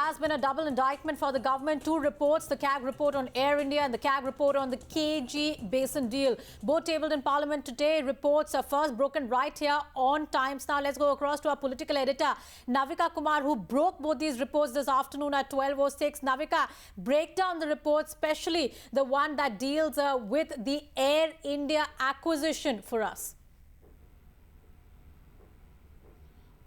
has been a double indictment for the government. Two reports, the CAG report on Air India and the CAG report on the KG Basin deal. Both tabled in Parliament today. Reports are first broken right here on Times Now. Let's go across to our political editor, Navika Kumar, who broke both these reports this afternoon at 12:06. Navika, break down the reports, especially the one that deals with the Air India acquisition for us.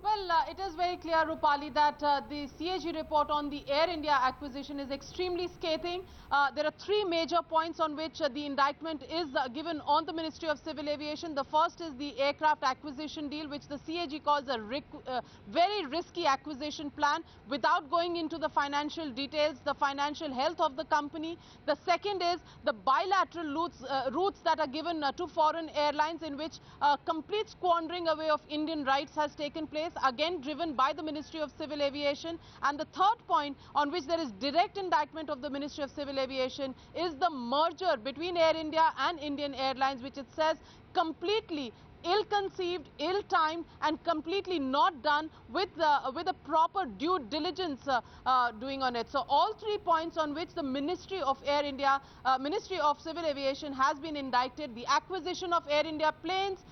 Well, it is very clear, Rupali, that the CAG report on the Air India acquisition is extremely scathing. There are three major points on which the indictment is given on the Ministry of Civil Aviation. The first is the aircraft acquisition deal, which the CAG calls a very risky acquisition plan without going into the financial details, the financial health of the company. The second is the bilateral routes that are given to foreign airlines, in which complete squandering away of Indian rights has taken place, again driven by the Ministry of Civil Aviation. And the third point on which there is direct indictment of the Ministry of Civil Aviation is the merger between Air India and Indian Airlines, which it says completely ill-conceived, ill-timed and completely not done with a proper due diligence doing on it. So all 3 points on which the Ministry of Air India, Ministry of Civil Aviation has been indicted: the acquisition of Air India planes,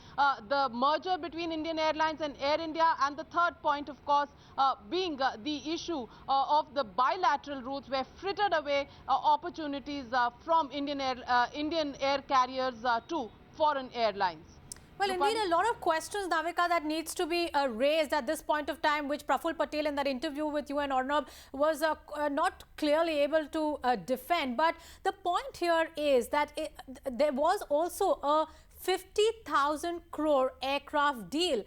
the merger between Indian Airlines and Air India, and the third point, of course, being the issue of the bilateral routes where frittered away opportunities from Indian air carriers to foreign airlines. Well, indeed, a lot of questions, Navika, that needs to be raised at this point of time, which Praful Patel in that interview with you and Arnab was not clearly able to defend. But the point here is that there was also a 50,000 crore aircraft deal.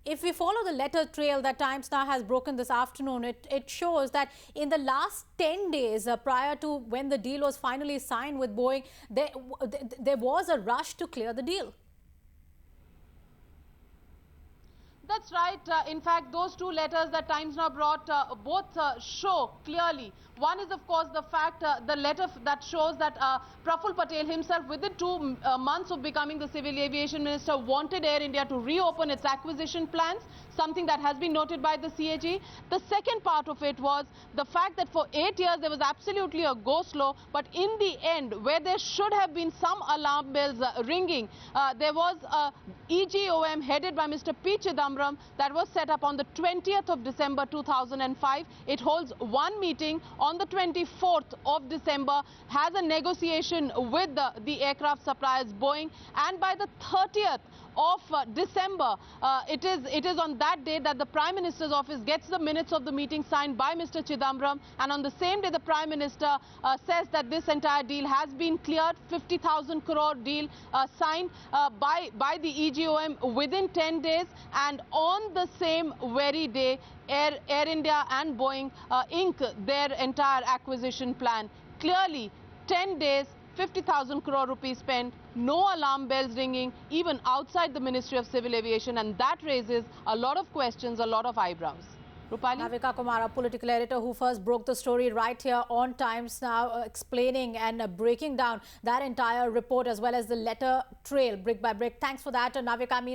If we follow the letter trail that Times Now has broken this afternoon, it shows that in the last 10 days prior to when the deal was finally signed with Boeing, there was a rush to clear the deal. That's right. In fact, those two letters that Times Now brought both show clearly. One is, of course, the fact, the letter that shows that Praful Patel himself, within 2 months of becoming the Civil Aviation Minister, wanted Air India to reopen its acquisition plans, something that has been noted by the CAG. The second part of it was the fact that for 8 years there was absolutely a go-slow, but in the end, where there should have been some alarm bells ringing, there was a EGOM headed by Mr. P. Chidambaram that was set up on the 20th of December 2005. It holds one meeting on the 24th of December, has a negotiation with the aircraft suppliers Boeing, and by the 30th of December, it is on that day that the Prime Minister's office gets the minutes of the meeting signed by Mr. Chidambaram, and on the same day the Prime Minister says that this entire deal has been cleared. 50,000 crore deal signed by the EGOM within 10 days, and on the same very day Air India and Boeing ink their entire acquisition plan. Clearly 10 days, 50,000 crore rupees spent, no alarm bells ringing even outside the Ministry of Civil Aviation, and that raises a lot of questions, a lot of eyebrows. Rupali? Navika Kumar, a political editor who first broke the story right here on Times Now, explaining and breaking down that entire report as well as the letter trail brick by brick. Thanks for that, Navika.